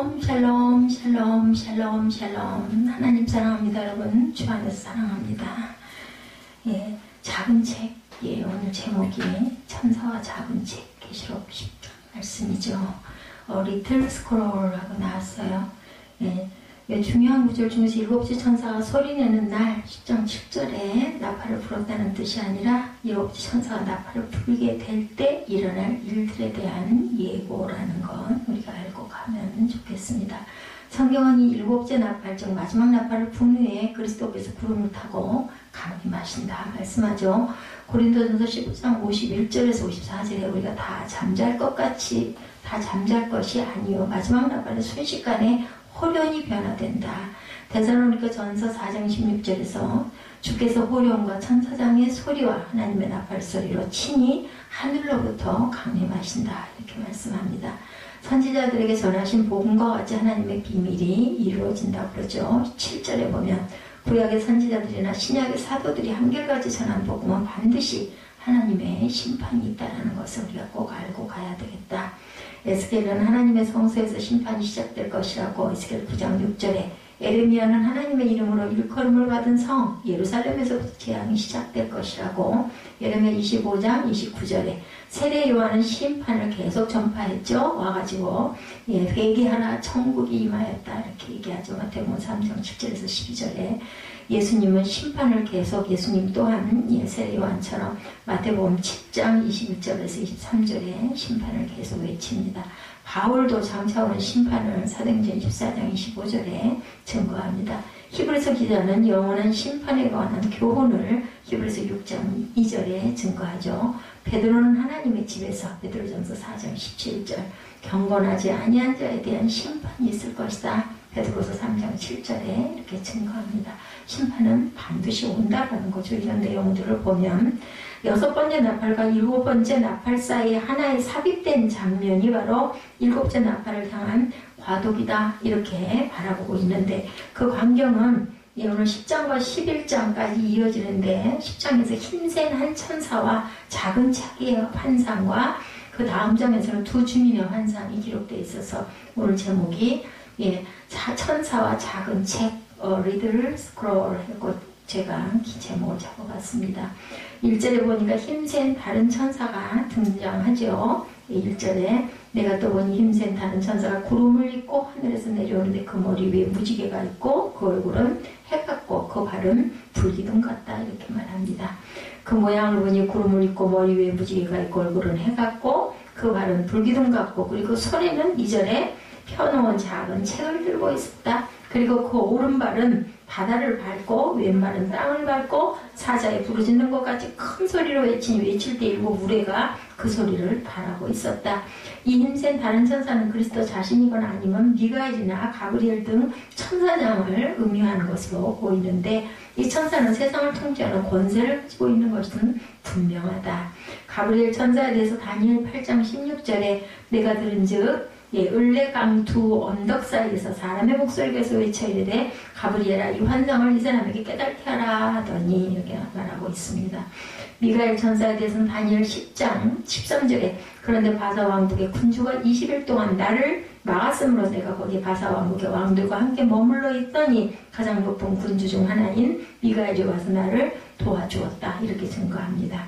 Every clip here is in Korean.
샬롬 샬롬 샬롬 샬롬 샬롬. 하나님 사랑합니다. 여러분 주 안에서 사랑합니다. 예, 작은 책. 예, 오늘 제목이 천사와 작은 책 계시록 10장 말씀이죠. 리틀 스크롤하고 나왔어요. 예, 중요한 구절 중에서 일곱째 천사가 소리내는 날 10장 7절에 나팔을 불었다는 뜻이 아니라 일곱째 천사가 나팔을 불게 될 때 일어날 일들에 대한 예고라는 건 우리가 알고 가면 좋겠습니다. 성경은 이 일곱째 나팔, 즉 마지막 나팔을 분 후에 그리스도께서 구름을 타고 강림하신다 말씀하죠. 고린도전서 15장 51절에서 54절에 우리가 다 잠잘 것 같이 다 잠잘 것이 아니요 마지막 나팔은 순식간에 호련히 변화된다. 데살로니가 전서 4장 16절에서 주께서 호련과 천사장의 소리와 하나님의 나팔 소리로 친히 하늘로부터 강림하신다. 이렇게 말씀합니다. 선지자들에게 전하신 복음과 같이 하나님의 비밀이 이루어진다고 그러죠. 7절에 보면 구약의 선지자들이나 신약의 사도들이 한결같이 전한 복음은 반드시 하나님의 심판이 있다는 것을 우리가 꼭 알고 가야 되겠다. 에스겔은 하나님의 성소에서 심판이 시작될 것이라고 에스겔 9장 6절에, 에레미야는 하나님의 이름으로 일컬음을 받은 성 예루살렘에서부터 재앙이 시작될 것이라고 예레미야 25장 29절에, 세례 요한은 심판을 계속 전파했죠. 와가지고 회개하라 천국이 임하였다 이렇게 얘기하죠. 마태복음 3장 7절에서 12절에 예수님은 심판을 계속, 예수님 또한 세례 요한처럼 마태복음 10장 21절에서 23절에 심판을 계속 외칩니다. 바울도 장차오는 심판을 사도행전 14장 25절에 증거합니다. 히브리서 기자는 영원한 심판에 관한 교훈을 히브리서 6장 2절에 증거하죠. 베드로는 하나님의 집에서 베드로전서 4장 17절 경건하지 아니한 자에 대한 심판이 있을 것이다. 베드로서 3장 7절에 이렇게 증거합니다. 심판은 반드시 온다라는 거죠. 이런 내용들을 보면 6번째 나팔과 7번째 나팔 사이에 하나의 삽입된 장면이 바로 7째 나팔을 향한 과도기다 이렇게 바라보고 있는데, 그 광경은 오늘 10장과 11장까지 이어지는데 10장에서 힘센 한 천사와 작은 자기의 환상과 그 다음 장에서는 두 주민의 환상이 기록되어 있어서 오늘 제목이 천사와 작은 책 리틀 스크롤 하고 제가 제목을 잡아봤습니다. 1절에 보니까 힘센 다른 천사가 등장하죠. 1절에 내가 또 보니 힘센 다른 천사가 구름을 입고 하늘에서 내려오는데 그 머리 위에 무지개가 있고 그 얼굴은 해 같고 그 발은 불기둥 같다 이렇게 말합니다. 그 모양을 보니 구름을 입고 머리 위에 무지개가 있고 얼굴은 해 같고 그 발은 불기둥 같고, 그리고 손에는 2절에 펴놓은 작은 책을 들고 있었다. 그리고 그 오른발은 바다를 밟고 왼발은 땅을 밟고 사자에 부르짖는 것 같이 큰 소리로 외칠 때 일곱 무리가 그 소리를 바라고 있었다. 이 힘센 다른 천사는 그리스도 자신이거나 아니면 미가엘이나 가브리엘 등 천사장을 의미하는 것으로 보이는데, 이 천사는 세상을 통치하는 권세를 가지고 있는 것은 분명하다. 가브리엘 천사에 대해서 다니엘 8장 16절에 내가 들은즉 을레강 두 언덕 사이에서 사람의 목소리에서 외쳐 이르되 가브리엘아 이 환상을 이 사람에게 깨닫게 하라 하더니 이렇게 말하고 있습니다. 미가엘 천사에 대해서는 다니엘 10장 13절에 그런데 바사 왕국의 군주가 20일 동안 나를 막았으므로 내가 거기 바사 왕국의 왕들과 함께 머물러 있더니 가장 높은 군주 중 하나인 미가엘이 와서 나를 도와주었다 이렇게 증거합니다.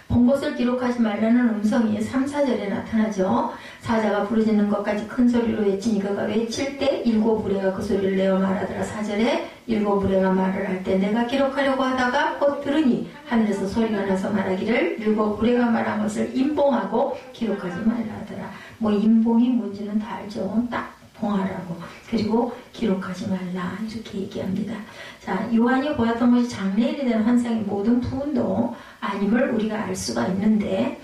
본 것을 기록하지 말라는 음성이 3, 4절에 나타나죠. 사자가 부르짖는 것까지 큰 소리로 외치니 그가 외칠 때 일곱 무리가 그 소리를 내어 말하더라. 4절에 일곱 무리가 말을 할 때 내가 기록하려고 하다가 곧 들으니 하늘에서 소리가 나서 말하기를 일곱 무리가 말한 것을 임봉하고 기록하지 말라 하더라. 임봉이 뭔지는 다 알죠. 딱 봉하라고. 그리고 기록하지 말라 이렇게 얘기합니다. 자, 요한이 보았던 것이 장래일에 대한 환상의 모든 부분도 아님을 우리가 알 수가 있는데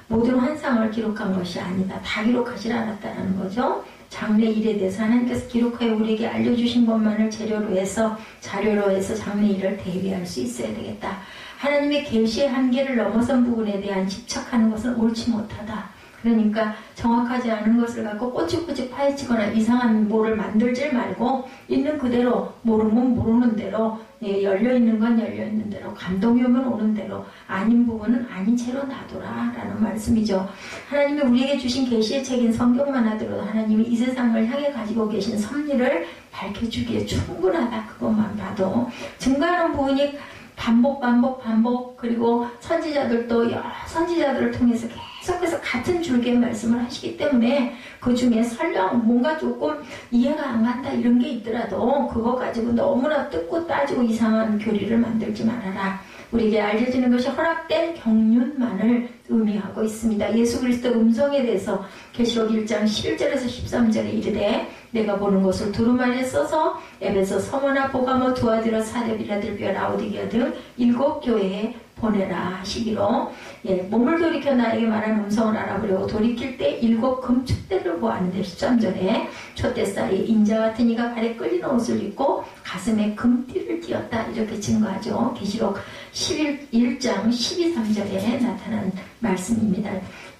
모든 환상을 기록한 것이 아니다. 다 기록하지 않았다는 거죠. 장래일에 대해서 하나님께서 기록하여 우리에게 알려주신 것만을 자료로 해서 장래일을 대비할 수 있어야 되겠다. 하나님의 계시의 한계를 넘어선 부분에 대한 집착하는 것은 옳지 못하다. 그러니까 정확하지 않은 것을 갖고 꼬치꼬치 파헤치거나 이상한 뭐를 만들지 말고 있는 그대로, 모르면 모르는 대로, 열려있는 건 열려있는 대로, 감동이 오면 오는 대로, 아닌 부분은 아닌 채로 놔둬라 라는 말씀이죠. 하나님이 우리에게 주신 계시의 책인 성경만 하더라도 하나님이 이 세상을 향해 가지고 계신 섭리를 밝혀주기에 충분하다. 그것만 봐도 증거하는 부분이 반복 그리고 선지자들도 여러 선지자들을 통해서 계속해서 같은 줄기의 말씀을 하시기 때문에 그 중에 설령 뭔가 조금 이해가 안 간다 이런 게 있더라도 그거 가지고 너무나 뜯고 따지고 이상한 교리를 만들지 말아라. 우리에게 알려지는 것이 허락된 경륜만을 의미하고 있습니다. 예수 그리스도 음성에 대해서 계시록 1장 11절에서 13절에 이르되 내가 보는 것을 두루마리에 써서 에베소, 서머나, 보가모, 두아디라, 사렙, 빌라델비아, 라오디게아 등 7교회에 보내라 하시기로 몸을 돌이켜 나에게 말한 음성을 알아보려고 돌이킬 때 7 금축대를 보았는데 13절에 촛대살이 인자 같은 이가 발에 끌리는 옷을 입고 가슴에 금띠를 띄었다 이렇게 증거하죠. 계시록 1장 12, 13절에 나타난 말씀입니다.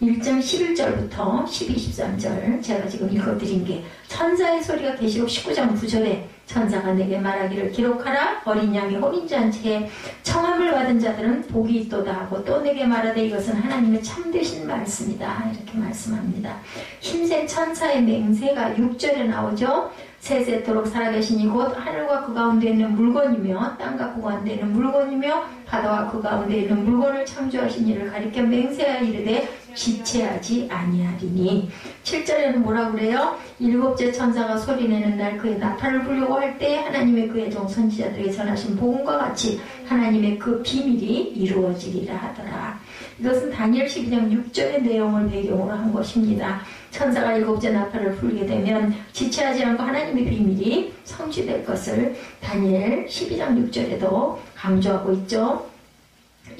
1장 11절부터 12, 13절 제가 지금 읽어드린 게 천사의 소리가 계시록 19장 9절에 천사가 내게 말하기를 기록하라. 어린 양의 혼인잔치에 청함을 받은 자들은 복이 있도다 하고 또 내게 말하되 이것은 하나님의 참되신 말씀이다 이렇게 말씀합니다. 힘센 천사의 맹세가 6절에 나오죠. 세세토록 살아계시니 곧 하늘과 그 가운데 있는 물건이며 땅과 그 가운데 있는 물건이며 바다와 그 가운데 있는 물건을 창조하신 이를 가리켜 맹세하여 이르되 지체하지 아니하리니. 7절에는 뭐라고 그래요? 7째 천사가 소리내는 날 그의 나팔을 불려고 할 때 하나님의 그의 종 선지자들에게 전하신 복음과 같이 하나님의 그 비밀이 이루어지리라 하더라. 이것은 다니엘 12장 6절의 내용을 배경으로 한 것입니다. 천사가 7째 나팔을 불게 되면 지체하지 않고 하나님의 비밀이 성취될 것을 다니엘 12장 6절에도 강조하고 있죠.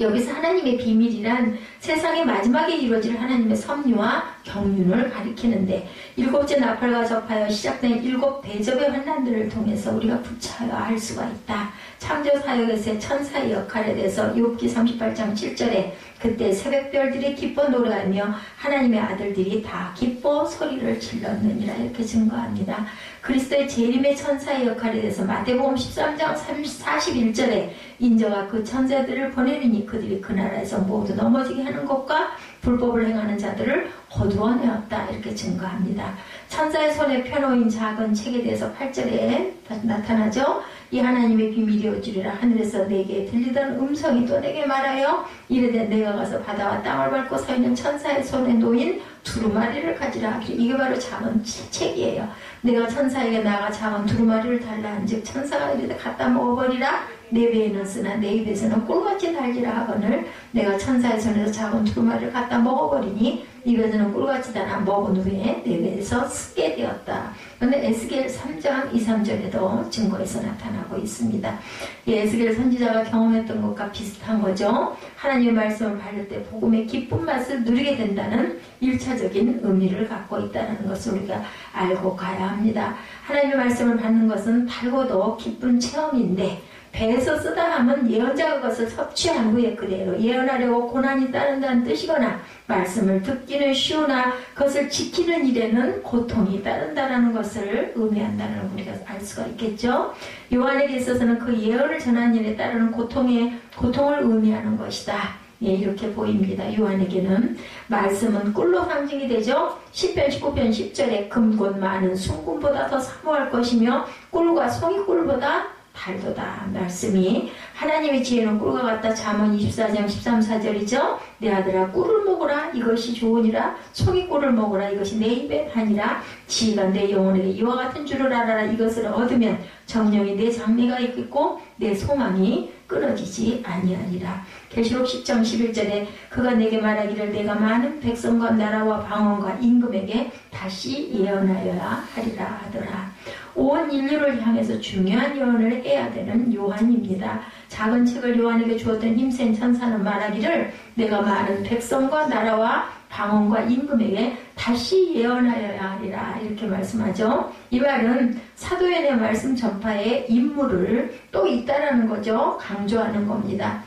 여기서 하나님의 비밀이란 세상의 마지막에 이루어질 하나님의 섭리와 경륜을 가리키는데 7째 나팔과 접하여 시작된 7 대접의 환난들을 통해서 우리가 구차하여 알 수가 있다. 창조 사역에서의 천사의 역할에 대해서 욥기 38장 7절에 그때 새벽별들이 기뻐 노래하며 하나님의 아들들이 다 기뻐 소리를 질렀느니라 이렇게 증거합니다. 그리스도의 재림의 천사의 역할에 대해서 마태복음 13장 41절에 인자가 그 천사들을 보내리니 그들이 그 나라에서 모두 넘어지게 하는 것과 불법을 행하는 자들을 거두어내었다 이렇게 증거합니다. 천사의 손에 펴놓인 작은 책에 대해서 8절에 나타나죠. 이 하나님의 비밀이 오지리라. 하늘에서 내게 들리던 음성이 또 내게 말하여 이르되 내가 가서 바다와 땅을 밟고 서 있는 천사의 손에 놓인 두루마리를 가지라. 이게 바로 작은 책이에요. 내가 천사에게 나아가 작은 두루마리를 달라 한즉 천사가 이르되 갖다 먹어버리라. 내 배에는 쓰나 내 입에서는 꿀같이 달리라 하거늘 내가 천사의 손에서 작은 두루마리를 갖다 먹어버리니 입에서는 꿀같이 달아 먹은 후에 내 배에서 쓰게 되었다. 그런데 에스겔 3장 2, 3절에도 증거에서 나타나고 있습니다. 이 에스겔 선지자가 경험했던 것과 비슷한 거죠. 하나님의 말씀을 받을 때 복음의 기쁜 맛을 누리게 된다는 1차적인 의미를 갖고 있다는 것을 우리가 알고 가야 합니다. 하나님의 말씀을 받는 것은 달고도 기쁜 체험인데 배에서 쓰다 하면 예언자가 그것을 섭취한 후에 그대로 예언하려고 고난이 따른다는 뜻이거나 말씀을 듣기는 쉬우나 그것을 지키는 일에는 고통이 따른다는 것을 의미한다는 걸 우리가 알 수가 있겠죠. 요한에게 있어서는 그 예언을 전하는 일에 따르는 고통을 의미하는 것이다. 예, 이렇게 보입니다. 요한에게는 말씀은 꿀로 상징이 되죠. 시편 19편 10절에 금곧 많은 순금보다 더 사모할 것이며 꿀과 송이꿀보다 달도다. 말씀이 하나님의 지혜는 꿀과 같다. 잠언 24장 13, 14절이죠. 내 아들아 꿀을 먹으라. 이것이 좋으니라. 송이꿀을 먹으라. 이것이 내 입에 다니라. 지혜가 내 영혼에게 이와 같은 줄을 알아라. 이것을 얻으면 정령이 내 장래가 있고 내 소망이 끊어지지 아니하리라. 계시록 10장 11절에 그가 내게 말하기를 내가 많은 백성과 나라와 방언과 임금에게 다시 예언하여야 하리라 하더라. 온 인류를 향해서 중요한 예언을 해야 되는 요한입니다. 작은 책을 요한에게 주었던 힘센 천사는 말하기를 내가 많은 백성과 나라와 방언과 임금에게 다시 예언하여야 하리라 이렇게 말씀하죠. 이 말은 사도행의 말씀 전파에 임무를 또 있다라는 거죠. 강조하는 겁니다.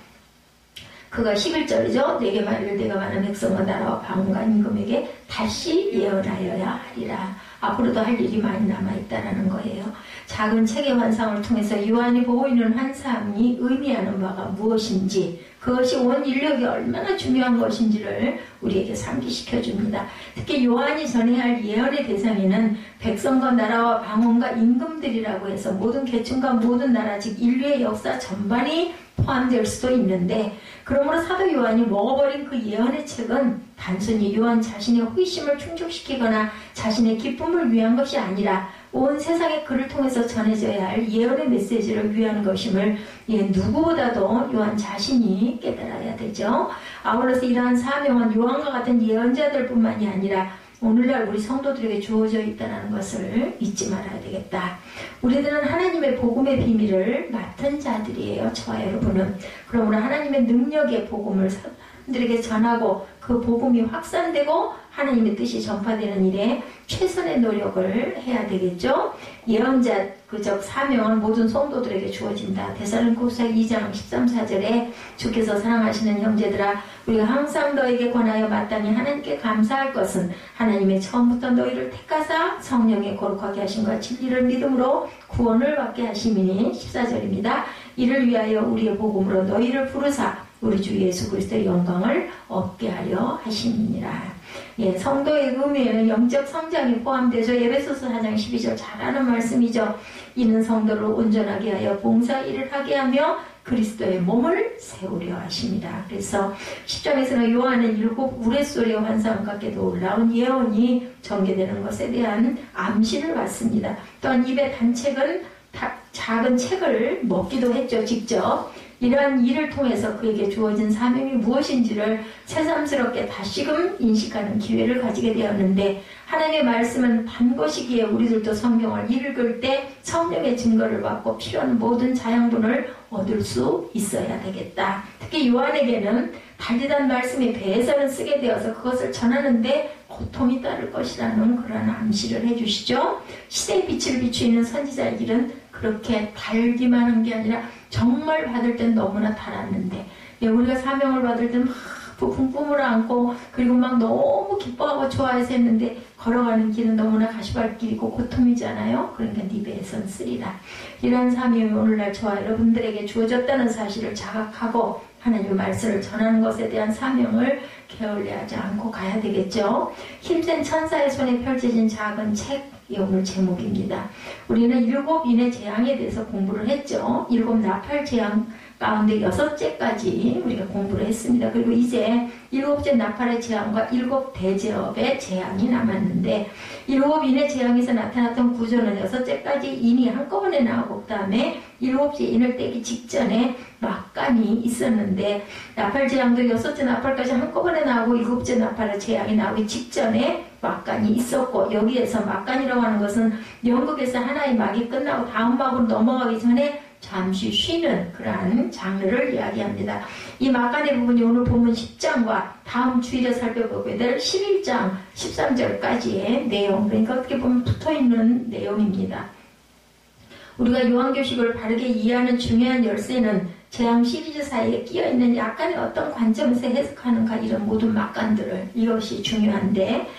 그가 11절이죠. 내게 말을 내가 많은 백성과 나라와 방언과 임금에게 다시 예언하여야 하리라. 앞으로도 할 일이 많이 남아있다라는 거예요. 작은 책의 환상을 통해서 요한이 보고 있는 환상이 의미하는 바가 무엇인지, 그것이 온 인력이 얼마나 중요한 것인지를 우리에게 상기시켜 줍니다. 특히 요한이 전해야 할 예언의 대상에는 백성과 나라와 방언과 임금들이라고 해서 모든 계층과 모든 나라, 즉 인류의 역사 전반이 포함될 수도 있는데, 그러므로 사도 요한이 먹어버린 그 예언의 책은 단순히 요한 자신의 호기심을 충족시키거나 자신의 기쁨을 위한 것이 아니라 온 세상에 그를 통해서 전해져야 할 예언의 메시지를 위한 것임을 누구보다도 요한 자신이 깨달아야 되죠. 아울러서 이러한 사명은 요한과 같은 예언자들뿐만이 아니라 오늘날 우리 성도들에게 주어져 있다는 것을 잊지 말아야 되겠다. 우리들은 하나님의 복음의 비밀을 맡은 자들이에요. 저와 여러분은. 그러므로 하나님의 능력의 복음을 사람들에게 전하고 그 복음이 확산되고 하나님의 뜻이 전파되는 일에 최선의 노력을 해야 되겠죠. 예언자 그적 사명은 모든 성도들에게 주어진다. 데살로니가후서 2장 13, 14절에 주께서 사랑하시는 형제들아, 우리가 항상 너에게 권하여 마땅히 하나님께 감사할 것은 하나님의 처음부터 너희를 택하사 성령에 거룩하게 하심과 진리를 믿음으로 구원을 받게 하심이니. 14절입니다. 이를 위하여 우리의 복음으로 너희를 부르사 우리 주 예수 그리스도의 영광을 얻게 하려 하심이니라. 성도의 의미에는 영적 성장이 포함되죠. 에베소서 4장 12절 잘 아는 말씀이죠. 이는 성도를 온전하게 하여 봉사 일을 하게 하며 그리스도의 몸을 세우려 하십니다. 그래서 10장에서는 요한은 7 우레소리의 환상 같게 놀라운 예언이 전개되는 것에 대한 암시를 받습니다. 또한 입의 단책은 작은 책을 먹기도 했죠. 직접. 이러한 일을 통해서 그에게 주어진 사명이 무엇인지를 새삼스럽게 다시금 인식하는 기회를 가지게 되었는데, 하나님의 말씀은 반것이기에 우리들도 성경을 읽을 때 성령의 증거를 받고 필요한 모든 자양분을 얻을 수 있어야 되겠다. 특히 요한에게는 달리단 말씀이 배에서는 쓰게 되어서 그것을 전하는데 고통이 따를 것이라는 그런 암시를 해주시죠. 시대의 빛을 비추는 선지자의 길은 그렇게 달기만 한 게 아니라 정말 받을 땐 너무나 달았는데, 우리가 사명을 받을 땐 막 부푼 꿈을 안고 그리고 막 너무 기뻐하고 좋아해서 했는데 걸어가는 길은 너무나 가시밭길이고 고통이잖아요. 그러니까 네 배에선 쓰리라. 이러한 사명이 오늘날 저와 여러분들에게 주어졌다는 사실을 자각하고 하나님의 말씀을 전하는 것에 대한 사명을 게을리하지 않고 가야 되겠죠. 힘센 천사의 손에 펼쳐진 작은 책, 오늘 제목입니다. 우리는 7 인의 재앙에 대해서 공부를 했죠. 7 나팔 재앙 가운데 6째까지 우리가 공부를 했습니다. 그리고 이제 7째 나팔의 재앙과 7 대제업의 재앙이 남았는데, 7 인의 재앙에서 나타났던 구조는 6째까지 인이 한꺼번에 나오고, 그 다음에 7째 인을 떼기 직전에 막간이 있었는데, 나팔 재앙도 6째 나팔까지 한꺼번에 나오고 7째 나팔의 재앙이 나오기 직전에 막간이 있었고, 여기에서 막간이라고 하는 것은 연극에서 하나의 막이 끝나고 다음 막으로 넘어가기 전에 잠시 쉬는 그러한 장르를 이야기합니다. 이 막간의 부분이 오늘 본문 10장과 다음 주일에 살펴보게 될 11장 13절까지의 내용, 그러니까 어떻게 보면 붙어있는 내용입니다. 우리가 요한교식을 바르게 이해하는 중요한 열쇠는 재앙 시리즈 사이에 끼어있는 약간의 어떤 관점에서 해석하는가, 이런 모든 막간들을, 이것이 중요한데,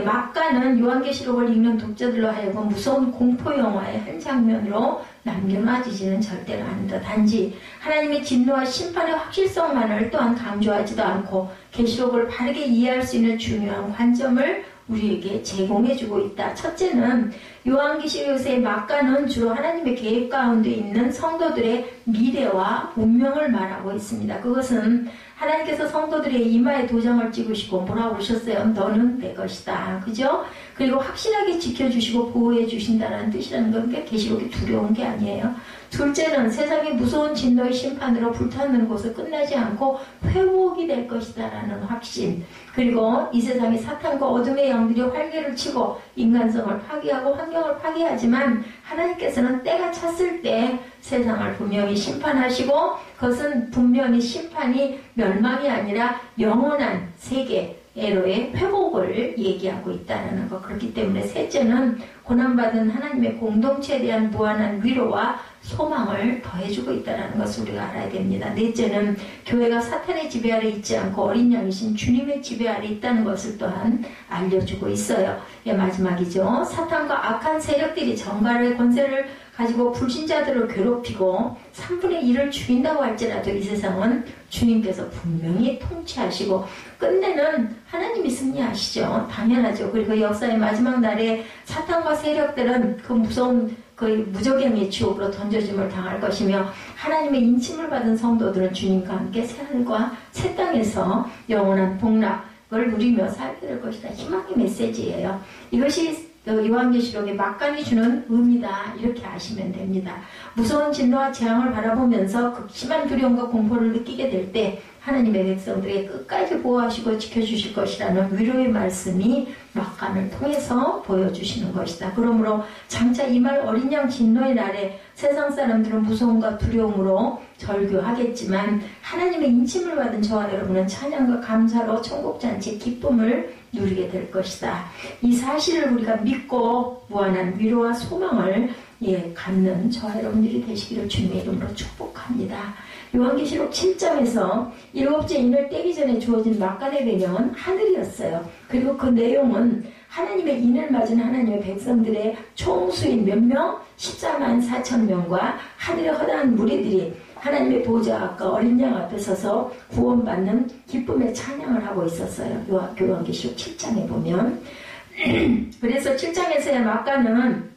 막간은 요한계시록을 읽는 독자들로 하여금 무서운 공포 영화의 한 장면으로 남겨놔지지는 절대로 않는다. 단지 하나님의 진노와 심판의 확실성만을 또한 강조하지도 않고 계시록을 바르게 이해할 수 있는 중요한 관점을 우리에게 제공해주고 있다. 첫째는 요한계시록에서의 막간은 주로 하나님의 계획 가운데 있는 성도들의 미래와 운명을 말하고 있습니다. 그것은 하나님께서 성도들의 이마에 도장을 찍으시고 뭐라고 그러셨어요? 너는 내 것이다. 그죠? 그리고 확실하게 지켜주시고 보호해 주신다는 뜻이라는 건 계시록이 두려운 게 아니에요. 둘째는 세상의 무서운 진노의 심판으로 불타는 곳을 끝나지 않고 회복이 될 것이다라는 확신. 그리고 이 세상의 사탄과 어둠의 영들이 활개를 치고 인간성을 파괴하고 환경을 파괴하지만 하나님께서는 때가 찼을 때 세상을 분명히 심판하시고, 그것은 분명히 심판이 멸망이 아니라 영원한 세계, 에로의 회복을 얘기하고 있다는 것. 그렇기 때문에 셋째는 고난받은 하나님의 공동체에 대한 무한한 위로와 소망을 더해주고 있다는 것을 우리가 알아야 됩니다. 넷째는 교회가 사탄의 지배 아래 있지 않고 어린 양이신 주님의 지배 아래 있다는 것을 또한 알려주고 있어요. 예, 마지막이죠. 사탄과 악한 세력들이 정갈의 권세를 가지고 불신자들을 괴롭히고 3분의 1을 죽인다고 할지라도 이 세상은 주님께서 분명히 통치하시고 끝내는 하나님이 승리하시죠. 당연하죠. 그리고 역사의 마지막 날에 사탄과 세력들은 그 무서운 그 무적행의 지옥으로 던져짐을 당할 것이며 하나님의 인침을 받은 성도들은 주님과 함께 새하늘과 새 땅에서 영원한 복락을 누리며 살게 될 것이다. 희망의 메시지예요. 이것이 요한계시록의 막간이 주는 의미다. 이렇게 아시면 됩니다. 무서운 진노와 재앙을 바라보면서 극심한 두려움과 공포를 느끼게 될 때 하나님의 백성들에게 끝까지 보호하시고 지켜주실 것이라는 위로의 말씀이 막간을 통해서 보여주시는 것이다. 그러므로 장차 이 말 어린 양 진노의 날에 세상 사람들은 무서움과 두려움으로 절규하겠지만 하나님의 인침을 받은 저와 여러분은 찬양과 감사로 천국잔치 기쁨을 누리게 될 것이다. 이 사실을 우리가 믿고 무한한 위로와 소망을 갖는 저와 여러분들이 되시기를 주님의 이름으로 축복합니다. 요한계시록 7장에서 7째 인을 떼기 전에 주어진 막간의 배경은 하늘이었어요. 그리고 그 내용은 하나님의 인을 맞은 하나님의 백성들의 총수인 몇 명? 14만 4천 명과 하늘의 허다한 무리들이 하나님의 보좌 앞과 어린 양 앞에 서서 구원받는 기쁨의 찬양을 하고 있었어요. 요한계시록 7장에 보면. 그래서 7장에서의 막간은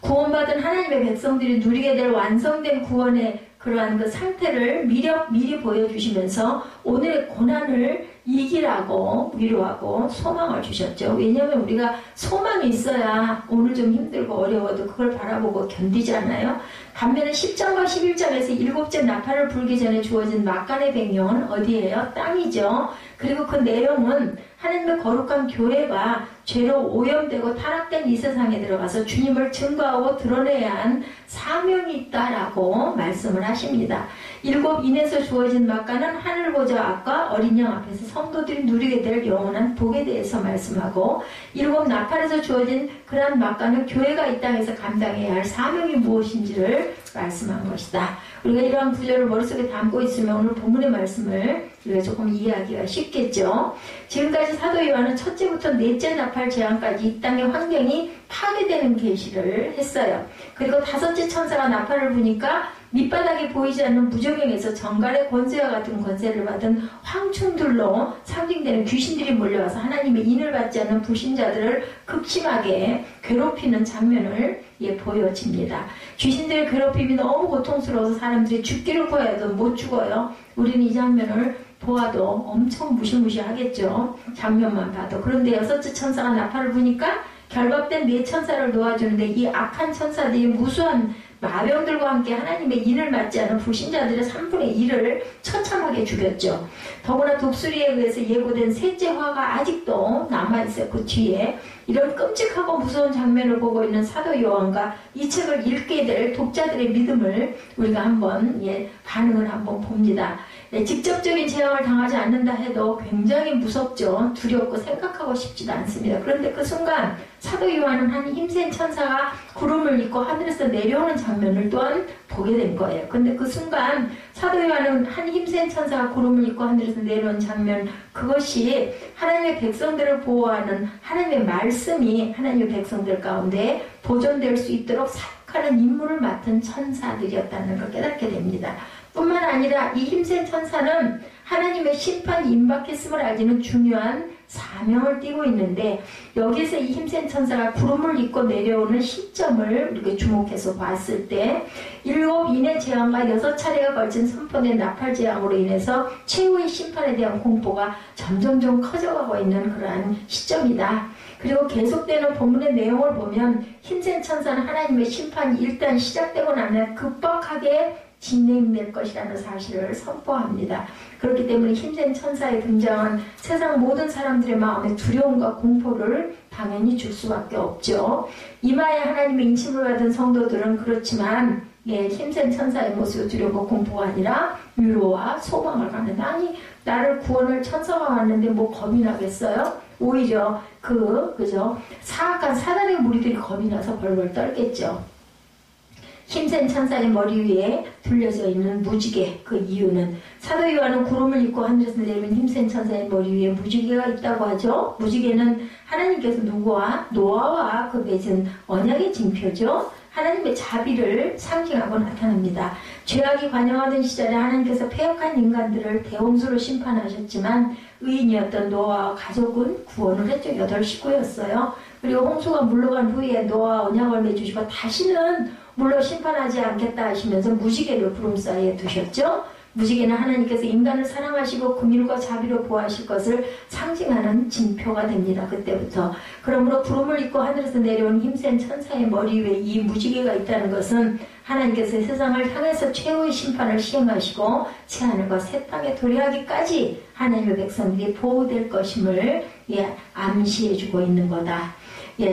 구원받은 하나님의 백성들이 누리게 될 완성된 구원의 그러한 그 상태를 미리 보여주시면서 오늘의 고난을 이기라고 위로하고 소망을 주셨죠. 왜냐하면 우리가 소망이 있어야 오늘 좀 힘들고 어려워도 그걸 바라보고 견디잖아요. 반면에 10장과 11장에서 7째 나팔을 불기 전에 주어진 막간의 백령은 어디예요? 땅이죠. 그리고 그 내용은 하나님의 거룩한 교회가 죄로 오염되고 타락된 이 세상에 들어가서 주님을 증거하고 드러내야 한 사명이 있다라고 말씀을 하십니다. 7 인에서 주어진 막간은 하늘 보좌 앞과 어린 양 앞에서 성도들이 누리게 될 영원한 복에 대해서 말씀하고 7 나팔에서 주어진 그러한 막간은 교회가 이 땅에서 감당해야 할 사명이 무엇인지를 말씀한 것이다. 우리가 이러한 구절을 머릿속에 담고 있으면 오늘 본문의 말씀을 우리가 조금 이해하기가 쉽겠죠. 지금까지 사도 요한은 첫째부터 넷째 나팔 재앙까지 이 땅의 환경이 파괴되는 계시를 했어요. 그리고 5째 천사가 나팔을 부니까 밑바닥이 보이지 않는 무저갱에서 정갈의 권세와 같은 권세를 받은 황충들로 상징되는 귀신들이 몰려와서 하나님의 인을 받지 않는 불신자들을 극심하게 괴롭히는 장면을 보여집니다. 귀신들의 괴롭힘이 너무 고통스러워서 사람들이 죽기를 구해도 못 죽어요. 우리는 이 장면을 보아도 엄청 무시무시하겠죠. 장면만 봐도. 그런데 6째 천사가 나팔을 부니까 결박된 4천사를 놓아주는데 이 악한 천사들이 무수한 마병들과 함께 하나님의 인을 맞지 않은 불신자들의 3분의 1을 처참하게 죽였죠. 더구나 독수리에 의해서 예고된 셋째 화가 아직도 남아있어요. 그 뒤에 이런 끔찍하고 무서운 장면을 보고 있는 사도 요한과 이 책을 읽게 될 독자들의 믿음을 우리가 한번 반응을 한번 봅니다. 직접적인 재앙을 당하지 않는다 해도 굉장히 무섭죠. 두렵고 생각하고 싶지도 않습니다. 그런데 그 순간 사도 요한은 한 힘센 천사가 구름을 입고 하늘에서 내려오는 장면을 또한 보게 된 거예요. 근데 그 순간 사도 요한은 한 힘센 천사가 구름을 입고 하늘에서 내려오는 장면, 그것이 하나님의 백성들을 보호하는 하나님의 말씀이 하나님의 백성들 가운데 보존될 수 있도록 사역하는 임무를 맡은 천사들이었다는 걸 깨닫게 됩니다. 뿐만 아니라 이 힘센 천사는 하나님의 심판이 임박했음을 알리는 중요한 사명을 띠고 있는데, 여기서 이 힘센 천사가 구름을 입고 내려오는 시점을 우리가 주목해서 봤을 때 7 인의 재앙과 6차례가 걸친 선포된 나팔 재앙으로 인해서 최후의 심판에 대한 공포가 점점점 커져가고 있는 그러한 시점이다. 그리고 계속되는 본문의 내용을 보면 힘센 천사는 하나님의 심판이 일단 시작되고 나면 급박하게 진행될 것이라는 사실을 선포합니다. 그렇기 때문에 힘센 천사의 등장은 세상 모든 사람들의 마음에 두려움과 공포를 당연히 줄 수밖에 없죠. 이마에 하나님의 인침을 받은 성도들은 그렇지만 예, 힘센 천사의 모습을 두려워 공포가 아니라 위로와 소망을 갖는다. 아니, 나를 구원할 천사가 왔는데 뭐 겁이 나겠어요? 오히려 그죠? 사악한 사단의 무리들이 겁이 나서 벌벌 떨겠죠. 힘센 천사의 머리 위에 둘려져 있는 무지개, 그 이유는 사도 요한은 구름을 입고 하늘에서 내리는 힘센 천사의 머리 위에 무지개가 있다고 하죠. 무지개는 하나님께서 누구와 노아와 그 맺은 언약의 징표죠. 하나님의 자비를 상징하고 나타납니다. 죄악이 관영하던 시절에 하나님께서 패역한 인간들을 대홍수로 심판하셨지만 의인이었던 노아와 가족은 구원을 했죠. 8식구였어요. 그리고 홍수가 물러간 후에 노아와 언약을 맺으시고 다시는 물로 심판하지 않겠다 하시면서 무지개를 구름 사이에 두셨죠. 무지개는 하나님께서 인간을 사랑하시고 긍휼과 자비로 보호하실 것을 상징하는 징표가 됩니다. 그때부터. 그러므로 구름을 입고 하늘에서 내려온 힘센 천사의 머리 위에 이 무지개가 있다는 것은 하나님께서 세상을 향해서 최후의 심판을 시행하시고 새하늘과 새 땅에 도래하기까지 하나님의 백성들이 보호될 것임을 암시해주고 있는 거다.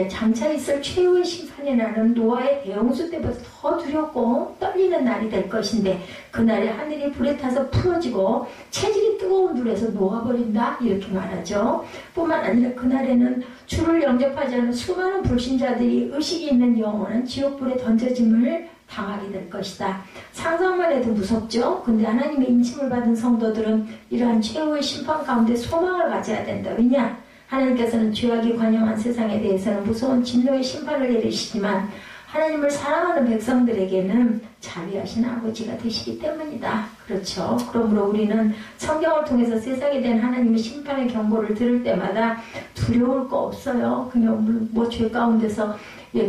장차 있을 최후의 심판의 날은 노아의 대홍수 때보다 더 두렵고 떨리는 날이 될 것인데 그날에 하늘이 불에 타서 풀어지고 체질이 뜨거운 불에서 녹아버린다 이렇게 말하죠. 뿐만 아니라 그날에는 주를 영접하지 않은 수많은 불신자들이 의식이 있는 영혼은 지옥불에 던져짐을 당하게 될 것이다. 상상만 해도 무섭죠. 근데 하나님의 인침을 받은 성도들은 이러한 최후의 심판 가운데 소망을 가져야 된다. 왜냐? 하나님께서는 죄악이 관영한 세상에 대해서는 무서운 진노의 심판을 내리시지만 하나님을 사랑하는 백성들에게는 자비하신 아버지가 되시기 때문이다. 그렇죠. 그러므로 우리는 성경을 통해서 세상에 대한 하나님의 심판의 경고를 들을 때마다 두려울 거 없어요. 그냥 뭐 죄 가운데서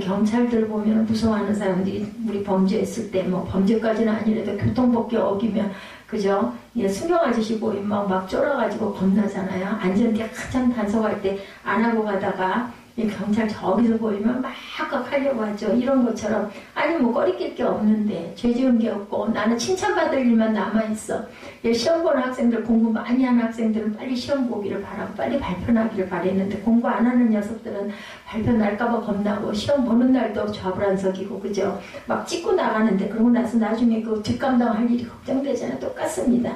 경찰들 보면 무서워하는 사람들이 우리 범죄했을 때 뭐 범죄까지는 아니라도 교통법규 어기면 그죠? 수경 아저씨 보이면 막 쫄아가지고 겁나잖아요. 안전띠 한참 단속할 때 안 하고 가다가 경찰 저기서 보이면 막 하려고 하죠. 이런 것처럼 아니 뭐 꺼리낄 게 없는데 죄 지은 게 없고 나는 칭찬받을 일만 남아있어. 시험 보는 학생들 공부 많이 하는 학생들은 빨리 시험 보기를 바라고 빨리 발표 나기를 바랬는데 공부 안 하는 녀석들은 발표 날까봐 겁나고 시험 보는 날도 좌불안석이고 그죠? 막 찍고 나가는데 그러고 나서 나중에 그 뒷감당할 일이 걱정되잖아요. 똑같습니다.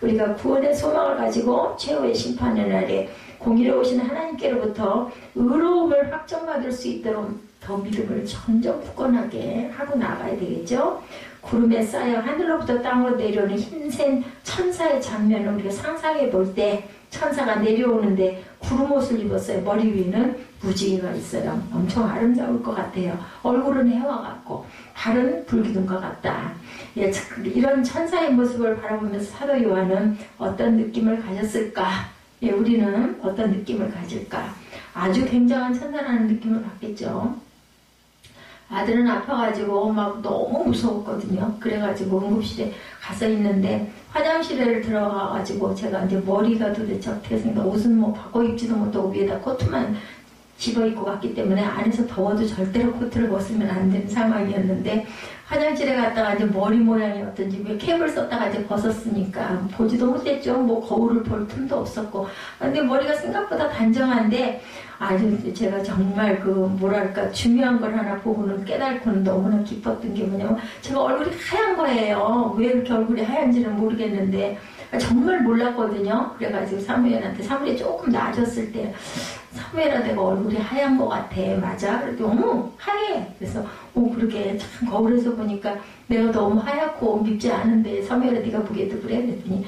우리가 구원의 소망을 가지고 최후의 심판의 날에 공의로우신 하나님께로부터 의로움을 확정받을 수 있도록 더 믿음을 점점 굳건하게 하고 나가야 되겠죠. 구름에 쌓여 하늘로부터 땅으로 내려오는 힘센 천사의 장면을 우리가 상상해 볼 때 천사가 내려오는데 구름 옷을 입었어요. 머리 위에는 무지개가 있어요. 엄청 아름다울 것 같아요. 얼굴은 해와 같고 발은 불기둥과 같다. 이런 천사의 모습을 바라보면서 사도 요한은 어떤 느낌을 가졌을까? 우리는 어떤 느낌을 가질까? 아주 굉장한 천사라는 느낌을 받겠죠. 아들은 아파가지고 막 너무 무서웠거든요. 그래가지고 응급실에 가서 있는데 화장실에 들어가가지고 제가 이제 머리가 도대체 어떻게 생겨 옷은 뭐 바꿔 입지도 못하고 위에다 코트만 집어 입고 갔기 때문에 안에서 더워도 절대로 코트를 벗으면 안 되는 상황이었는데 화장실에 갔다가 이제 머리 모양이 어떤지 왜 캡을 썼다가 이제 벗었으니까 보지도 못했죠. 뭐 거울을 볼 틈도 없었고. 근데 머리가 생각보다 단정한데 아주 제가 정말 뭐랄까 중요한 걸 하나 보고는 깨닫고는 너무나 기뻤던 게 뭐냐면 제가 얼굴이 하얀 거예요. 왜 이렇게 얼굴이 하얀지는 모르겠는데 정말 몰랐거든요. 그래가지고 사무엘이 조금 나아졌을 때 사무엘아 내가 얼굴이 하얀 것 같아. 맞아? 그랬더니 어머 하얘. 그래서 그러게 참 거울에서 보니까 내가 너무 하얗고 밉지 않은데 사무엘아 네가 보기에도 그래? 그랬더니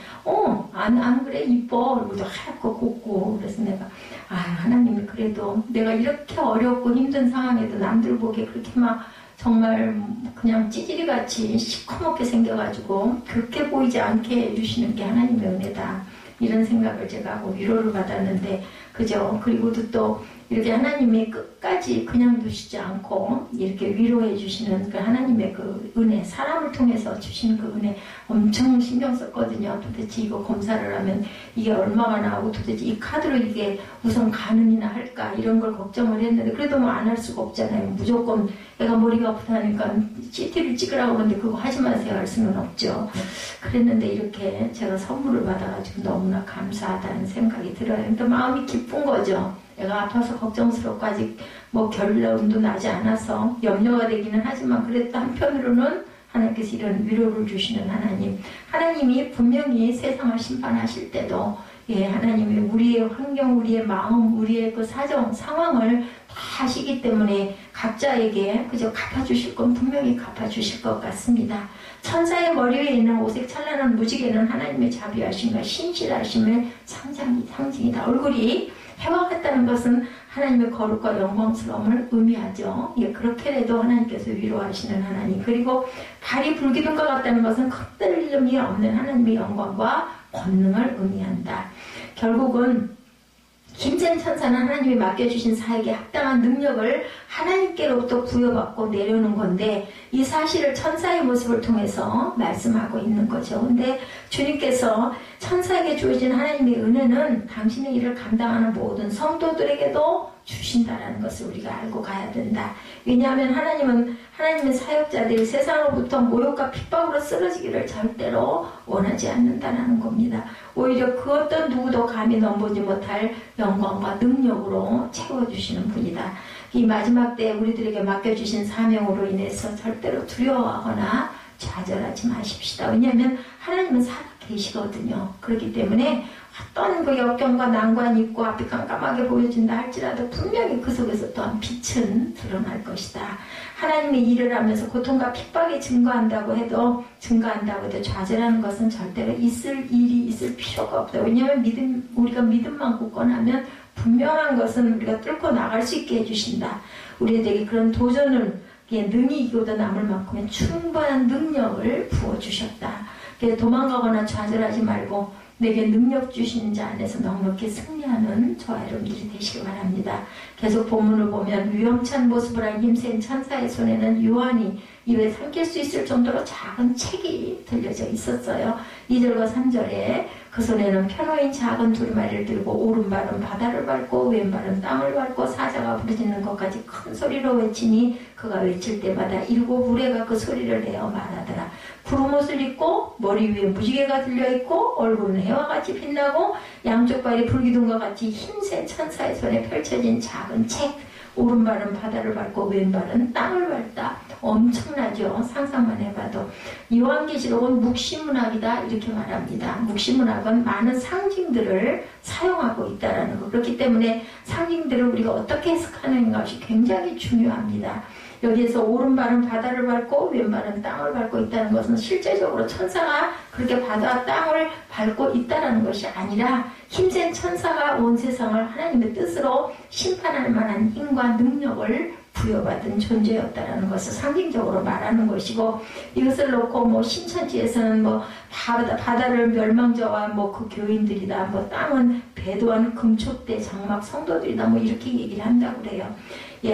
안 그래 이뻐. 얼굴도 하얗고 곱고. 그래서 내가 하나님이 그래도 내가 이렇게 어렵고 힘든 상황에도 남들 보기에 그렇게 막 정말 그냥 찌질이같이 시커멓게 생겨가지고 그렇게 보이지 않게 해주시는 게 하나님의 은혜다. 이런 생각을 제가 하고 위로를 받았는데 그죠? 그리고도 또 이렇게 하나님이 끝까지 그냥 두시지 않고 이렇게 위로해 주시는 그 하나님의 그 은혜, 사람을 통해서 주시는 그 은혜 엄청 신경 썼거든요. 도대체 이거 검사를 하면 이게 얼마가 나오고 도대체 이 카드로 이게 우선 가능이나 할까 이런 걸 걱정을 했는데 그래도 뭐 안 할 수가 없잖아요. 무조건 애가 머리가 아프다니까 CT를 찍으라고 하는데 그거 하지 마세요 할 수는 없죠. 그랬는데 이렇게 제가 선물을 받아가지고 너무나 감사하다는 생각이 들어요. 그러니까 마음이 기쁜 거죠. 애가 아파서 걱정스럽고 아직 뭐 결론도 나지 않아서 염려가 되기는 하지만 그래도 한편으로는 하나님께서 이런 위로를 주시는 하나님. 하나님이 분명히 세상을 심판하실 때도 하나님이 우리의 환경, 우리의 마음, 우리의 그 사정, 상황을 다 아시기 때문에 각자에게 그저 갚아주실 건 분명히 갚아주실 것 같습니다. 천사의 머리 위에 있는 오색 찬란한 무지개는 하나님의 자비하심과 신실하심의 상징이다. 얼굴이 해와 같다는 것은 하나님의 거룩과 영광스러움을 의미하죠. 그렇게라도 하나님께서 위로하시는 하나님. 그리고 발이 불기둥과 같다는 것은 흔들림이 없는 하나님의 영광과 권능을 의미한다. 결국은 힘센 천사는 하나님이 맡겨주신 사에게 합당한 능력을 하나님께로부터 부여받고 내려오는 건데 이 사실을 천사의 모습을 통해서 말씀하고 있는 거죠. 근데 주님께서 천사에게 주어진 하나님의 은혜는 당신의 일을 감당하는 모든 성도들에게도 주신다라는 것을 우리가 알고 가야 된다. 왜냐하면 하나님은 하나님의 사역자들이 세상으로부터 모욕과 핍박으로 쓰러지기를 절대로 원하지 않는다는 겁니다. 오히려 그 어떤 누구도 감히 넘보지 못할 영광과 능력으로 채워주시는 분이다. 이 마지막 때 우리들에게 맡겨주신 사명으로 인해서 절대로 두려워하거나 좌절하지 마십시다. 왜냐하면 하나님은 살아계시거든요. 그렇기 때문에 어떤 그 역경과 난관이 있고 앞이 깜깜하게 보여진다 할지라도 분명히 그 속에서 또한 빛은 드러날 것이다. 하나님의 일을 하면서 고통과 핍박이 증가한다고 해도 좌절하는 것은 절대로 있을 일이 있을 필요가 없다. 왜냐하면 우리가 믿음만 굳건하면 분명한 것은 우리가 뚫고 나갈 수 있게 해주신다. 우리에게 그런 도전을 능히 이기고도 남을 만큼의 충분한 능력을 부어주셨다. 도망가거나 좌절하지 말고 내게 능력 주시는 자 안에서 넉넉히 승리하는 저와 여러분들이 되시기 바랍니다. 계속 본문을 보면 위험찬 모습을 한 힘센 천사의 손에는 유한히 입에 삼킬 수 있을 정도로 작은 책이 들려져 있었어요. 2절과 3절에 그 손에는 편호인 작은 두루마리를 들고 오른발은 바다를 밟고 왼발은 땅을 밟고 사자가 부르짖는 것까지 큰 소리로 외치니 그가 외칠 때마다 7 우레가 그 소리를 내어 말하더라. 구름옷을 입고 머리 위에 무지개가 들려있고 얼굴은 해와 같이 빛나고 양쪽 발이 불기둥과 같이 힘센 천사의 손에 펼쳐진 작은 책. 오른발은 바다를 밟고 왼발은 땅을 밟다. 엄청나죠. 상상만 해봐도. 요한계시록은 묵시문학이다 이렇게 말합니다. 묵시문학은 많은 상징들을 사용하고 있다는 것. 그렇기 때문에 상징들을 우리가 어떻게 해석하는 것이 굉장히 중요합니다. 여기에서 오른발은 바다를 밟고 왼발은 땅을 밟고 있다는 것은 실제적으로 천사가 그렇게 바다와 땅을 밟고 있다는 것이 아니라 힘센 천사가 온 세상을 하나님의 뜻으로 심판할 만한 힘과 능력을 부여받은 존재였다는 것을 상징적으로 말하는 것이고, 이것을 놓고 신천지에서는 바다를 멸망자와 그 교인들이다, 땅은 배도한 금촉대 장막 성도들이다, 이렇게 얘기를 한다고 그래요.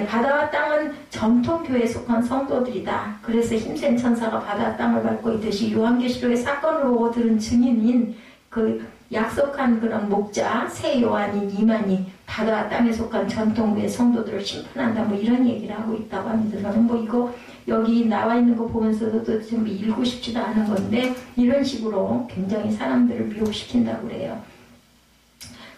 바다와 땅은 정통교회에 속한 성도들이다. 그래서 힘센 천사가 바다와 땅을 밟고 있듯이 요한계시록의 사건을 보고 들은 증인인 그 약속한 그런 목자 새 요한인 이만이 바다와 땅에 속한 전통교회 성도들을 심판한다, 이런 얘기를 하고 있다고 합니다. 저는 이거 여기 나와 있는 거 보면서도 좀 읽고 싶지도 않은 건데 이런 식으로 굉장히 사람들을 미혹시킨다고 그래요.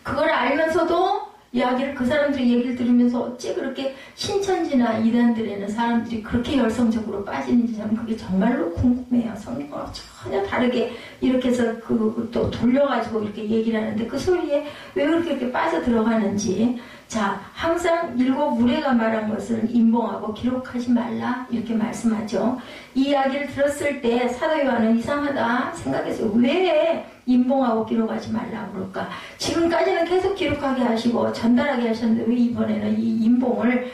그걸 알면서도 이야기를 그 사람들의 얘기를 들으면서 어찌 그렇게 신천지나 이단들에는 사람들이 그렇게 열성적으로 빠지는지 저는 그게 정말로 궁금해요. 성경과 전혀 다르게 이렇게 해서 또 돌려가지고 이렇게 얘기를 하는데 그 소리에 왜 그렇게 이렇게 빠져 들어가는지. 자, 항상 7 우레가 말한 것을 인봉하고 기록하지 말라 이렇게 말씀하죠. 이 이야기를 들었을 때 사도 요한은 이상하다 생각했어요. 왜 인봉하고 기록하지 말라고 그럴까? 지금까지는 계속 기록하게 하시고 전달하게 하셨는데 왜 이번에는 이 인봉을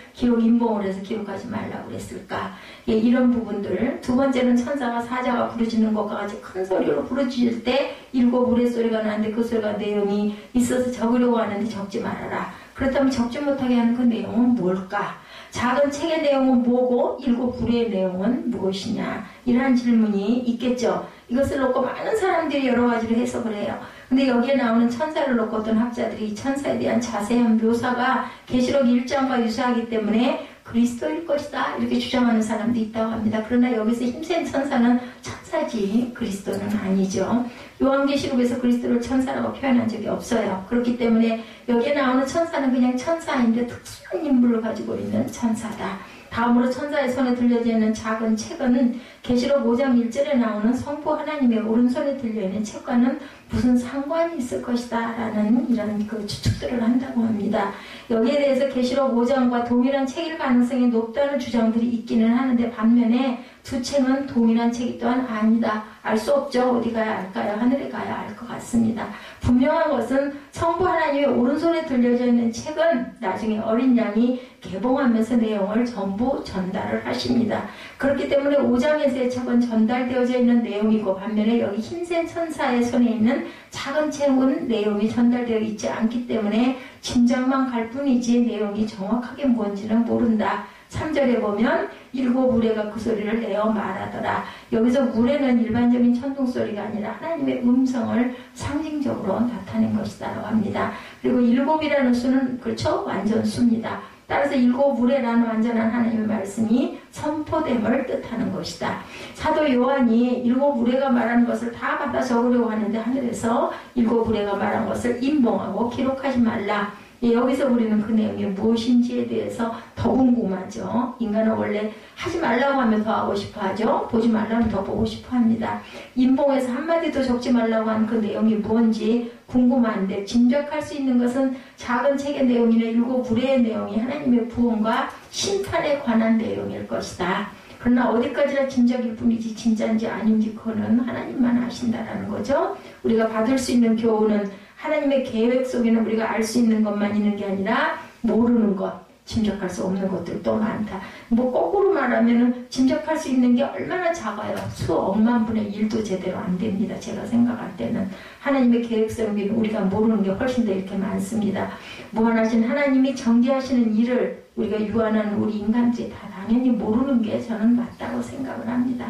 해서 기록하지 말라고 그랬을까? 이런 부분들. 두 번째는 천사가 사자가 부르짖는 것과 같이 큰 소리로 부르짖을 때 7 우레 소리가 나는데 그 소리가 내용이 있어서 적으려고 하는데 적지 말아라. 그렇다면 적지 못하게 하는 그 내용은 뭘까? 작은 책의 내용은 뭐고 7 우레의 내용은 무엇이냐? 이러한 질문이 있겠죠. 이것을 놓고 많은 사람들이 여러 가지로 해석을 해요. 근데 여기에 나오는 천사를 놓고 어떤 학자들이 이 천사에 대한 자세한 묘사가 계시록 1장과 유사하기 때문에 그리스도일 것이다 이렇게 주장하는 사람도 있다고 합니다. 그러나 여기서 힘센 천사는 천사지 그리스도는 아니죠. 요한계시록에서 그리스도를 천사라고 표현한 적이 없어요. 그렇기 때문에 여기에 나오는 천사는 그냥 천사인데 특수한 인물을 가지고 있는 천사다. 다음으로 천사의 손에 들려져 있는 작은 책은 계시록 5장 1절에 나오는 성부 하나님의 오른손에 들려있는 책과는 무슨 상관이 있을 것이다 라는 이런 그 추측들을 한다고 합니다. 여기에 대해서 계시록 5장과 동일한 책일 가능성이 높다는 주장들이 있기는 하는데, 반면에 두 책은 동일한 책이 또한 아니다. 알 수 없죠. 어디 가야 알까요? 하늘에 가야 알 것 같습니다. 분명한 것은 성부 하나님의 오른손에 들려져 있는 책은 나중에 어린 양이 개봉하면서 내용을 전부 전달을 하십니다. 그렇기 때문에 5장에서의 책은 전달되어져 있는 내용이고, 반면에 여기 흰색 천사의 손에 있는 작은 책은 내용이 전달되어 있지 않기 때문에 짐작만 갈 뿐이지 내용이 정확하게 뭔지는 모른다. 3절에 보면 일곱 우레가 그 소리를 내어 말하더라. 여기서 우레는 일반적인 천둥 소리가 아니라 하나님의 음성을 상징적으로 나타낸 것이다라고 합니다. 그리고 일곱이라는 수는 그렇죠? 완전 수입니다. 따라서 일곱 우레라는 완전한 하나님의 말씀이 선포됨을 뜻하는 것이다. 사도 요한이 일곱 우레가 말하는 것을 다 받아 적으려고 하는데 하늘에서 일곱 우레가 말한 것을 임봉하고 기록하지 말라. 여기서 우리는 그 내용이 무엇인지에 대해서 더 궁금하죠. 인간은 원래 하지 말라고 하면 더 하고 싶어 하죠. 보지 말라면 더 보고 싶어 합니다. 인봉에서 한마디도 적지 말라고 한 그 내용이 뭔지 궁금한데, 짐작할 수 있는 것은 작은 책의 내용이나 일곱 우레의 내용이 하나님의 부흥과 심판에 관한 내용일 것이다. 그러나 어디까지나 짐작일 뿐이지 진짜인지 아닌지 그거는 하나님만 아신다라는 거죠. 우리가 받을 수 있는 교훈은 하나님의 계획 속에는 우리가 알 수 있는 것만 있는 게 아니라 모르는 것, 짐작할 수 없는 것들도 많다. 뭐 거꾸로 말하면 짐작할 수 있는 게 얼마나 작아요. 수억만 분의 1도 제대로 안 됩니다. 제가 생각할 때는 하나님의 계획 속에는 우리가 모르는 게 훨씬 더 이렇게 많습니다. 무한하신 하나님이 전개하시는 일을 우리가 유한한 우리 인간들이 다 당연히 모르는 게 저는 맞다고 생각을 합니다.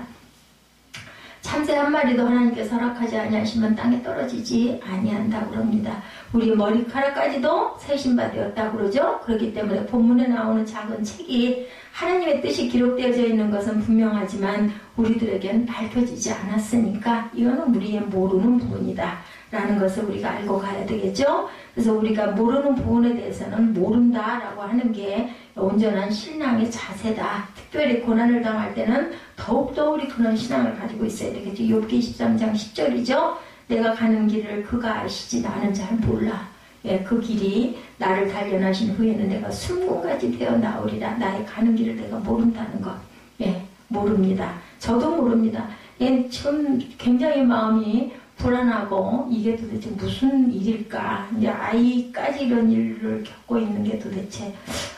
참새 한 마리도 하나님께서 허락하지 아니하시면 땅에 떨어지지 아니한다고 그럽니다. 우리 머리카락까지도 세신바 되었다고 그러죠. 그렇기 때문에 본문에 나오는 작은 책이 하나님의 뜻이 기록되어져 있는 것은 분명하지만 우리들에겐 밝혀지지 않았으니까 이거는 우리의 모르는 부분이다 라는 것을 우리가 알고 가야 되겠죠. 그래서 우리가 모르는 부분에 대해서는 모른다라고 하는 게 온전한 신앙의 자세다. 특별히 고난을 당할 때는 더욱더 우리 그런 신앙을 가지고 있어야 되겠죠. 욥기 23장 10절이죠. 내가 가는 길을 그가 아시지 나는 잘 몰라. 예, 그 길이 나를 단련하신 후에는 내가 숨군까지 되어 나오리라. 나의 가는 길을 내가 모른다는 것. 예, 모릅니다. 저도 모릅니다. 예, 지금 굉장히 마음이 불안하고 이게 도대체 무슨 일일까? 이제 아이까지 이런 일을 겪고 있는 게 도대체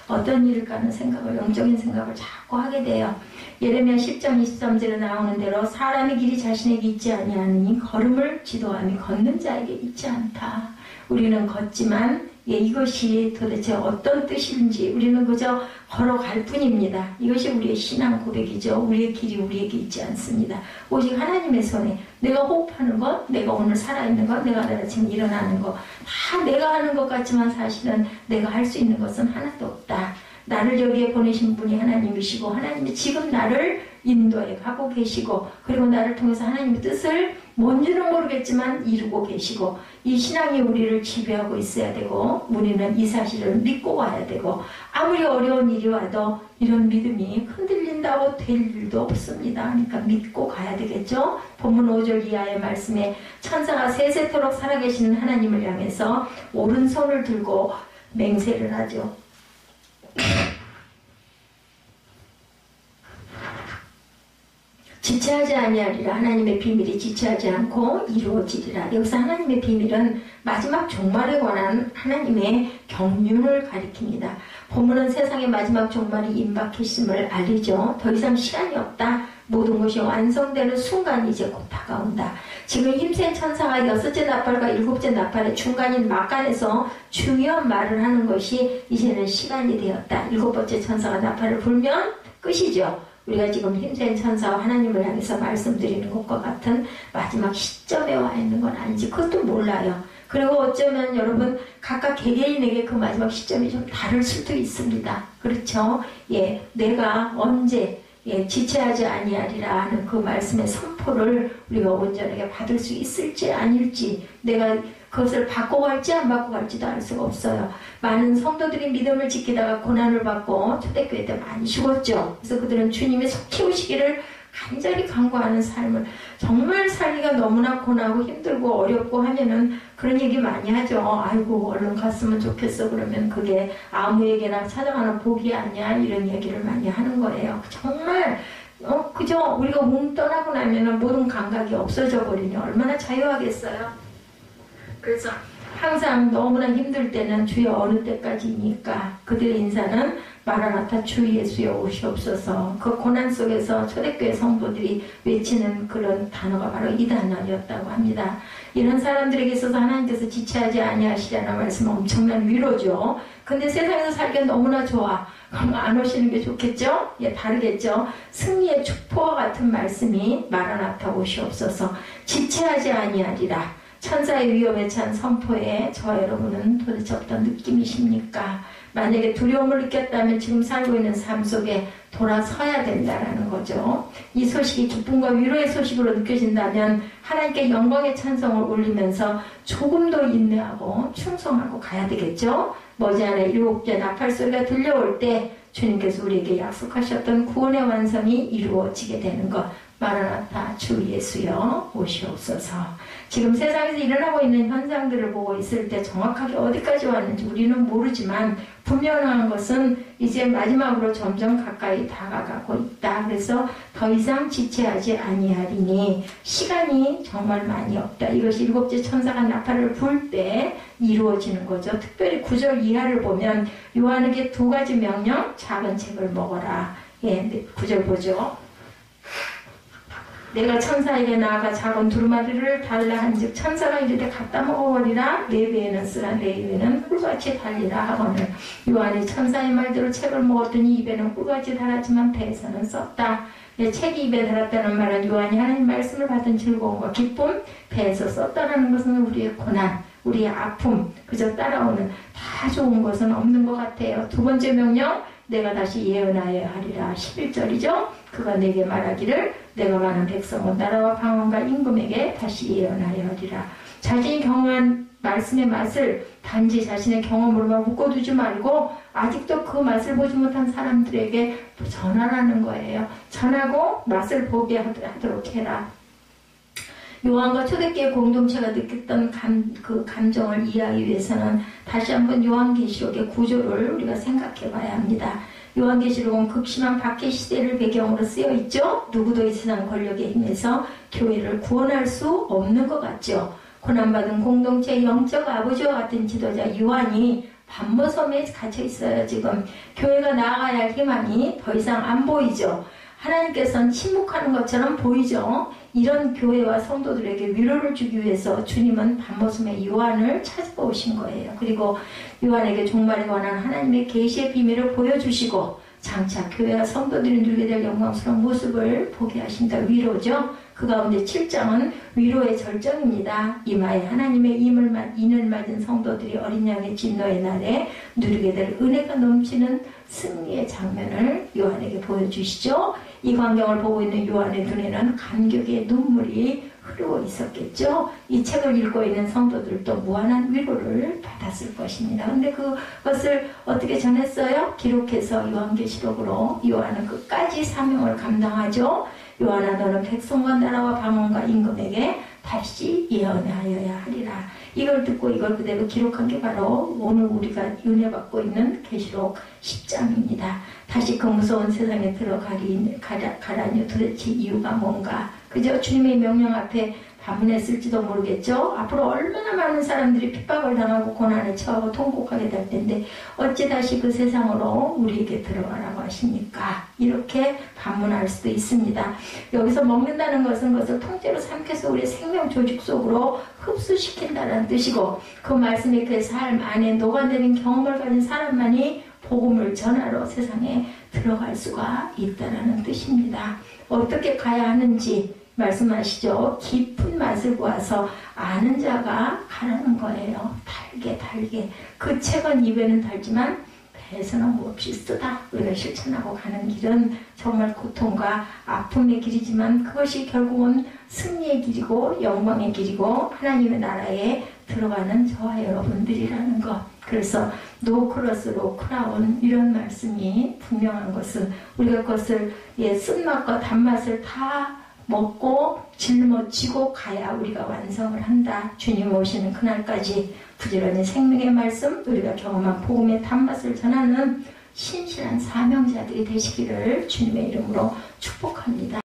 어떤 일일까 하는 생각을, 영적인 생각을 자꾸 하게 돼요. 예레미야 10장 23절에 나오는 대로 사람의 길이 자신에게 있지 아니하느니 걸음을 지도함이 걷는 자에게 있지 않다. 우리는 걷지만 이것이 도대체 어떤 뜻인지 우리는 그저 걸어갈 뿐입니다. 이것이 우리의 신앙 고백이죠. 우리의 길이 우리에게 있지 않습니다. 오직 하나님의 손에 내가 호흡하는 것, 내가 오늘 살아있는 것, 내가 내일 아침에 일어나는 것, 다 내가 하는 것 같지만 사실은 내가 할 수 있는 것은 하나도 없다. 나를 여기에 보내신 분이 하나님이시고 하나님이 지금 나를 인도에 가고 계시고 그리고 나를 통해서 하나님의 뜻을 뭔지는 모르겠지만 이루고 계시고 이 신앙이 우리를 지배하고 있어야 되고 우리는 이 사실을 믿고 가야 되고 아무리 어려운 일이 와도 이런 믿음이 흔들린다고 될 일도 없습니다. 그러니까 믿고 가야 되겠죠. 본문 5절 이하의 말씀에 천사가 세세토록 살아계시는 하나님을 향해서 오른손을 들고 맹세를 하죠. 지체하지 아니하리라. 하나님의 비밀이 지체하지 않고 이루어지리라. 여기서 하나님의 비밀은 마지막 종말에 관한 하나님의 경륜을 가리킵니다. 본문은 세상의 마지막 종말이 임박했음을 알리죠. 더 이상 시간이 없다. 모든 것이 완성되는 순간이 이제 곧 다가온다. 지금 힘센 천사가 6째 나팔과 7째 나팔의 중간인 막간에서 중요한 말을 하는 것이 이제는 시간이 되었다. 7번째 천사가 나팔을 불면 끝이죠. 우리가 지금 힘센 천사와 하나님을 향해서 말씀드리는 것과 같은 마지막 시점에 와 있는 건 아닌지 그것도 몰라요. 그리고 어쩌면 여러분 각각 개개인에게 그 마지막 시점이 좀 다를 수도 있습니다. 그렇죠? 예, 내가 언제 지체하지 아니하리라 하는 그 말씀의 선포를 우리가 온전하게 받을 수 있을지 아닐지 내가 그것을 바꿔갈지 안 바꿔갈지도 알 수가 없어요. 많은 성도들이 믿음을 지키다가 고난을 받고 초대교회 때 많이 죽었죠. 그래서 그들은 주님이 속히 오시기를 간절히 간구하는 삶을, 정말 살기가 너무나 고나고 힘들고 어렵고 하면은 그런 얘기 많이 하죠. 아이고 얼른 갔으면 좋겠어. 그러면 그게 아무에게나 찾아가는 복이 아니야, 이런 얘기를 많이 하는 거예요. 정말 그저 우리가 몸 떠나고 나면은 모든 감각이 없어져 버리니 얼마나 자유하겠어요. 그래서 항상 너무나 힘들 때는 주여 어느 때까지입니까? 그들의 인사는 마라나타 주 예수여 오시옵소서. 그 고난 속에서 초대교회 성도들이 외치는 그런 단어가 바로 이 단어였다고 합니다. 이런 사람들에게 있어서 하나님께서 지체하지 아니하시라는 말씀은 엄청난 위로죠. 근데 세상에서 살기가 너무나 좋아. 그럼 안 오시는 게 좋겠죠? 예, 다르겠죠? 승리의 축포와 같은 말씀이 마라나타 오시옵소서. 지체하지 아니하리라. 천사의 위험에 찬 선포에 저와 여러분은 도대체 어떤 느낌이십니까? 만약에 두려움을 느꼈다면 지금 살고 있는 삶 속에 돌아서야 된다라는 거죠. 이 소식이 기쁨과 위로의 소식으로 느껴진다면 하나님께 영광의 찬송을 올리면서 조금 더 인내하고 충성하고 가야 되겠죠. 머지않아 7째 나팔 소리가 들려올 때 주님께서 우리에게 약속하셨던 구원의 완성이 이루어지게 되는 것. 마라나타 주 예수여 오시옵소서. 지금 세상에서 일어나고 있는 현상들을 보고 있을 때 정확하게 어디까지 왔는지 우리는 모르지만 분명한 것은 이제 마지막으로 점점 가까이 다가가고 있다. 그래서 더 이상 지체하지 아니하리니 시간이 정말 많이 없다. 이것이 7째 천사가 나팔을 불 때 이루어지는 거죠. 특별히 9절 이하를 보면 요한에게 2가지 명령, 작은 책을 먹어라. 예, 9절 보죠. 내가 천사에게 나아가 작은 두루마리를 달라 한즉 천사가 이르되 갖다 먹어버리라. 내 배에는 쓰라 내 입에는 꿀같이 달리라 하거늘. 요한이 천사의 말대로 책을 먹었더니 입에는 꿀같이 달았지만 배에서는 썼다. 책이 입에 달았다는 말은 요한이 하나님 말씀을 받은 즐거움과 기쁨, 배에서 썼다는 것은 우리의 고난, 우리의 아픔, 그저 따라오는 다 좋은 것은 없는 것 같아요. 2번째 명령, 내가 다시 예언하여야 하리라. 11절이죠. 그가 내게 말하기를 내가 많은 백성은 나라와 방언과 임금에게 다시 예언하여 하리라. 자신이 경험한 말씀의 맛을 단지 자신의 경험으로만 묶어두지 말고 아직도 그 맛을 보지 못한 사람들에게 전하라는 거예요. 전하고 맛을 보게 하도록 해라. 요한과 초대교회 공동체가 느꼈던 그 감정을 이해하기 위해서는 다시 한번 요한계시록의 구조를 우리가 생각해 봐야 합니다. 요한계시록은 극심한 박해 시대를 배경으로 쓰여 있죠. 누구도 이 세상 권력에 힘해서 교회를 구원할 수 없는 것 같죠. 고난받은 공동체의 영적 아버지와 같은 지도자 요한이 반모섬에 갇혀 있어요. 지금 교회가 나아가야 할 희망이 더 이상 안 보이죠. 하나님께서는 침묵하는 것처럼 보이죠. 이런 교회와 성도들에게 위로를 주기 위해서 주님은 반모섬의 요한을 찾아오신 거예요. 그리고 요한에게 종말에 관한 하나님의 계시의 비밀을 보여주시고 장차 교회와 성도들이 누리게 될 영광스러운 모습을 보게 하신다. 위로죠. 그 가운데 7장은 위로의 절정입니다. 이마에 하나님의 인을 맞은 성도들이 어린 양의 진노의 날에 누리게 될 은혜가 넘치는 승리의 장면을 요한에게 보여주시죠. 이 광경을 보고 있는 요한의 눈에는 감격의 눈물이 흐르고 있었겠죠. 이 책을 읽고 있는 성도들도 무한한 위로를 받았을 것입니다. 근데 그것을 어떻게 전했어요? 기록해서 요한계시록으로 요한은 끝까지 사명을 감당하죠. 요한아 너는 백성과 나라와 방언과 임금에게 다시 예언하여야 하리라. 이걸 듣고 이걸 그대로 기록한 게 바로 오늘 우리가 은혜 받고 있는 계시록 10장입니다. 다시 그 무서운 세상에 가라니 도대체 이유가 뭔가. 그저 주님의 명령 앞에 반문했을지도 모르겠죠. 앞으로 얼마나 많은 사람들이 핍박을 당하고 고난에 처하고 통곡하게 될 텐데 어찌 다시 그 세상으로 우리에게 들어가라고 하십니까? 이렇게 반문할 수도 있습니다. 여기서 먹는다는 것은 그것을 통째로 삼켜서 우리의 생명 조직 속으로 흡수시킨다는 뜻이고 그 말씀이 그 삶 안에 녹아내린 경험을 가진 사람만이 복음을 전하러 세상에 들어갈 수가 있다는 뜻입니다. 어떻게 가야 하는지 말씀하시죠. 깊은 맛을 보아서 아는 자가 가라는 거예요. 달게. 그 책은 입에는 달지만 배에서는 몹시 쓰다. 우리가 실천하고 가는 길은 정말 고통과 아픔의 길이지만 그것이 결국은 승리의 길이고 영광의 길이고 하나님의 나라에 들어가는 저와 여러분들이라는 것. 그래서 노크로스로 크라운 이런 말씀이 분명한 것은 우리가 그것을 쓴맛과 단맛을 다 먹고 짊어지고 가야 우리가 완성을 한다. 주님 오시는 그날까지 부지런히 생명의 말씀, 우리가 경험한 복음의 단맛을 전하는 신실한 사명자들이 되시기를 주님의 이름으로 축복합니다.